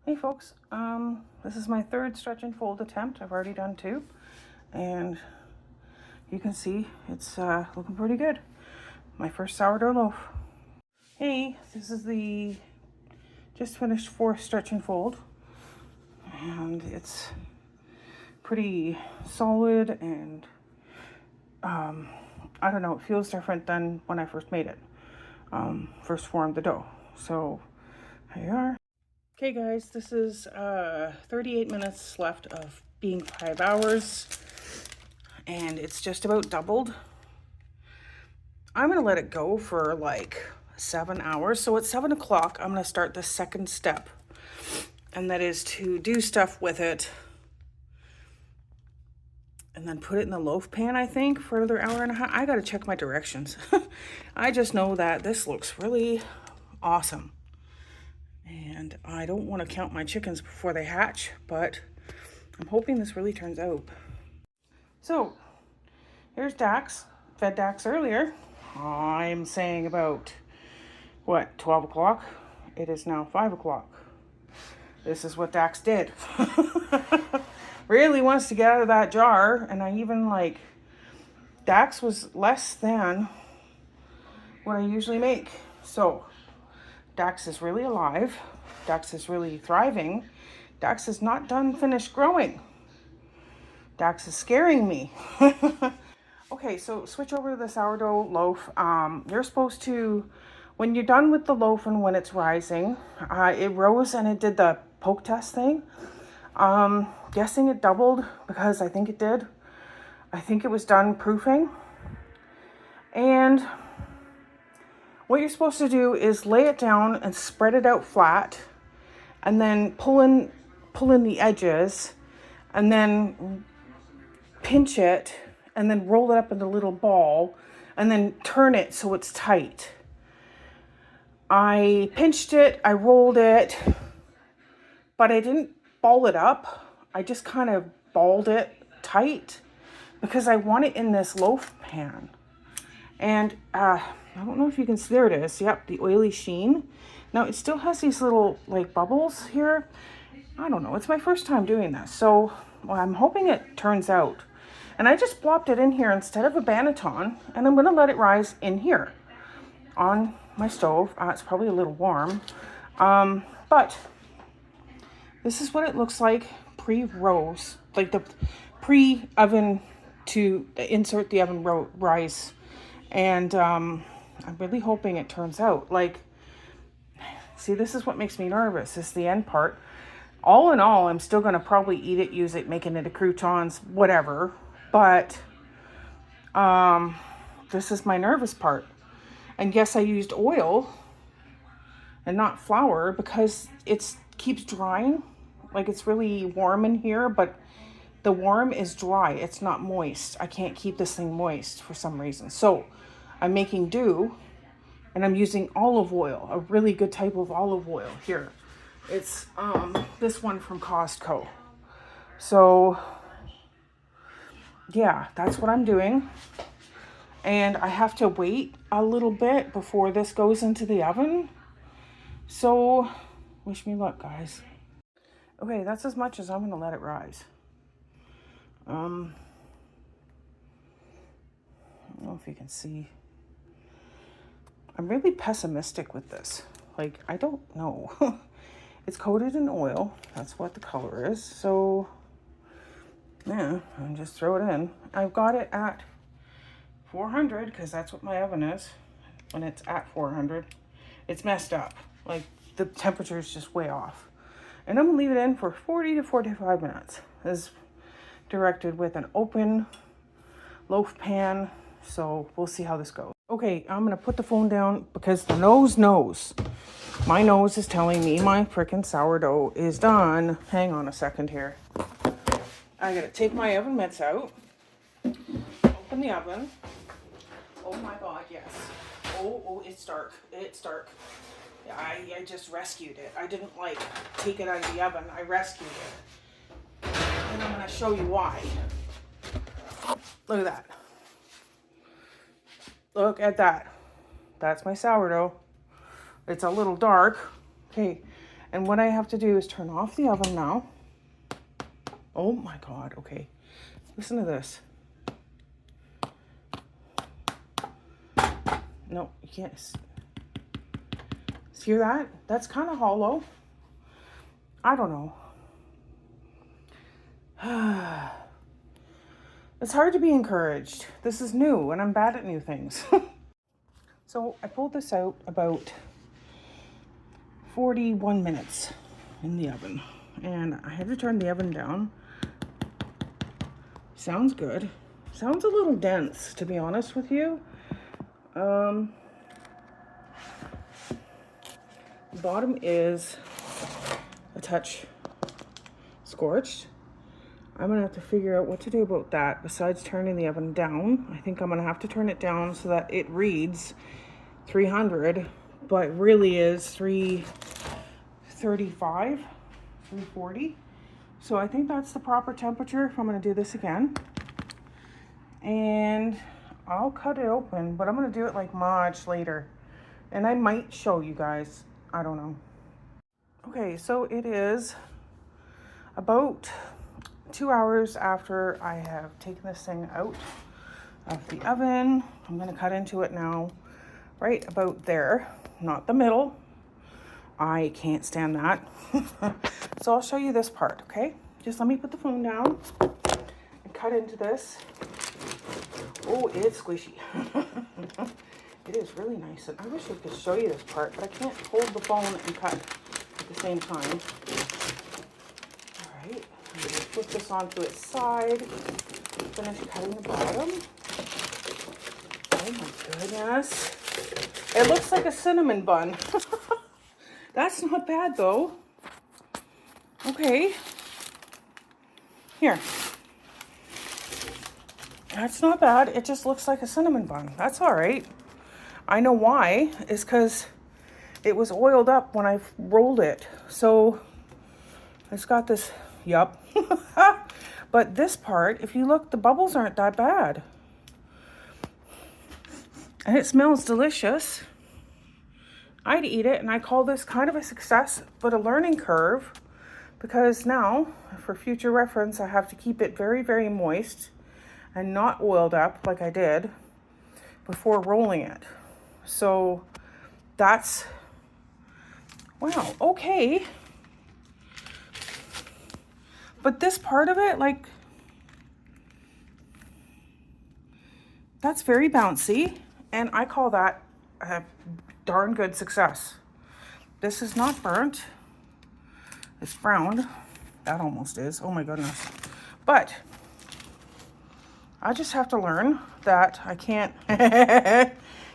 Hey folks, this is my third stretch and fold attempt. I've already done two, and you can see it's looking pretty good. My first sourdough loaf. Hey, this is the just finished fourth stretch and fold, and it's pretty solid, and I don't know, it feels different than when I first made it, first formed the dough. So here you are. Okay guys, this is 38 minutes left of being 5 hours, and it's just about doubled. I'm gonna let it go for like 7 hours. So at 7 o'clock, I'm gonna start the second step, and that is to do stuff with it and then put it in the loaf pan, I think, for another hour and a half. I gotta check my directions. I just know that this looks really awesome. And I don't want to count my chickens before they hatch, but I'm hoping this really turns out. So here's Dax. Fed Dax earlier. I'm saying about, what, 12 o'clock? It is now 5 o'clock. This is what Dax did. Really wants to get out of that jar, and I even like, Dax was less than what I usually make. So Dax is really alive. Dax is really thriving. Dax is not done finished growing. Dax is scaring me. Okay, so switch over to the sourdough loaf. You're supposed to, when you're done with the loaf and when it's rising, it rose and it did the poke test thing. Guessing it doubled because I think it did. I think it was done proofing. And what you're supposed to do is lay it down and spread it out flat, and then pull in the edges, and then pinch it, and then roll it up in a little ball, and then turn it so it's tight. I pinched it, I rolled it, but I didn't ball it up. I just kind of balled it tight because I want it in this loaf pan. And I don't know if you can see, there it is. Yep, the oily sheen. Now it still has these little like bubbles here. I don't know, it's my first time doing this. So I'm hoping it turns out. And I just plopped it in here instead of a banneton, and I'm gonna let it rise in here on my stove. It's probably a little warm, but this is what it looks like pre-rose, like the pre-oven to insert the oven rise. And I'm really hoping it turns out. Like, see, this is what makes me nervous, is the end part. All in all, I'm still going to probably eat it, use it, making it into croutons, whatever. But this is my nervous part. And yes, I used oil and not flour because it keeps drying. Like, it's really warm in here, but the warm is dry. It's not moist. I can't keep this thing moist for some reason. So I'm making do, and I'm using olive oil, a really good type of olive oil here. It's this one from Costco. So yeah, that's what I'm doing. And I have to wait a little bit before this goes into the oven. So wish me luck, guys. Okay, that's as much as I'm gonna let it rise. I don't know if you can see. I'm really pessimistic with this. Like, I don't know. It's coated in oil. That's what the color is. So, yeah, and just throw it in. I've got it at 400 because that's what my oven is. When it's at 400, it's messed up. Like, the temperature is just way off. And I'm gonna leave it in for 40 to 45 minutes. As directed with an open loaf pan. So we'll see how this goes. Okay, I'm gonna put the phone down because the nose knows. My nose is telling me my frickin' sourdough is done. Hang on a second here. I gotta take my oven mitts out. Open the oven. Oh my God, yes. Oh, it's dark. It's dark. Yeah, I just rescued it. I didn't like take it out of the oven. I rescued it. And I'm gonna show you why. Look at that. Look at that. That's my sourdough. It's a little dark. Okay. And what I have to do is turn off the oven now. Oh my God, okay. Listen to this. No, you can't. See that? That's kind of hollow. I don't know. It's hard to be encouraged. This is new and I'm bad at new things. So I pulled this out about 41 minutes in the oven. And I had to turn the oven down. Sounds good. Sounds a little dense, to be honest with you. The bottom is a touch scorched. I'm gonna have to figure out what to do about that besides turning the oven down. I think I'm gonna have to turn it down so that it reads 300, but really is 335, 340. So I think that's the proper temperature if I'm gonna do this again. And I'll cut it open, but I'm gonna do it like much later. And I might show you guys, I don't know. Okay, so it is about 2 hours after I have taken this thing out of the oven. I'm gonna cut into it now, right about there, not the middle. I can't stand that. So I'll show you this part, okay? Just let me put the phone down and cut into this. Oh, it's squishy. It is really nice. And I wish I could show you this part, but I can't hold the phone and cut at the same time. All right, I'm gonna flip this onto its side. Finish cutting the bottom. Oh my goodness. It looks like a cinnamon bun. That's not bad though. Okay. Here. That's not bad. It just looks like a cinnamon bun. That's all right. I know why. It's because it was oiled up when I rolled it. So it's got this, yup. But this part, if you look, the bubbles aren't that bad. And it smells delicious. I'd eat it, and I call this kind of a success, but a learning curve, because now, for future reference, I have to keep it very, very moist and not oiled up like I did before rolling it. So that's, wow, okay. But this part of it, like, that's very bouncy, and I call that a darn good success. This is not burnt. It's browned. That almost is. Oh my goodness. But I just have to learn that I can't.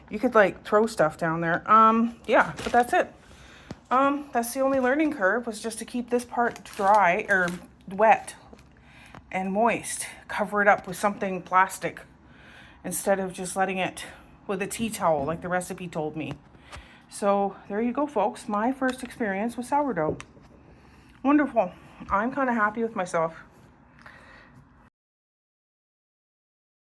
You could like throw stuff down there. Yeah, but that's it. That's the only learning curve, was just to keep this part dry or wet and moist. Cover it up with something plastic instead of just letting it with a tea towel like the recipe told me. So there you go, folks. My first experience with sourdough. Wonderful. I'm kind of happy with myself.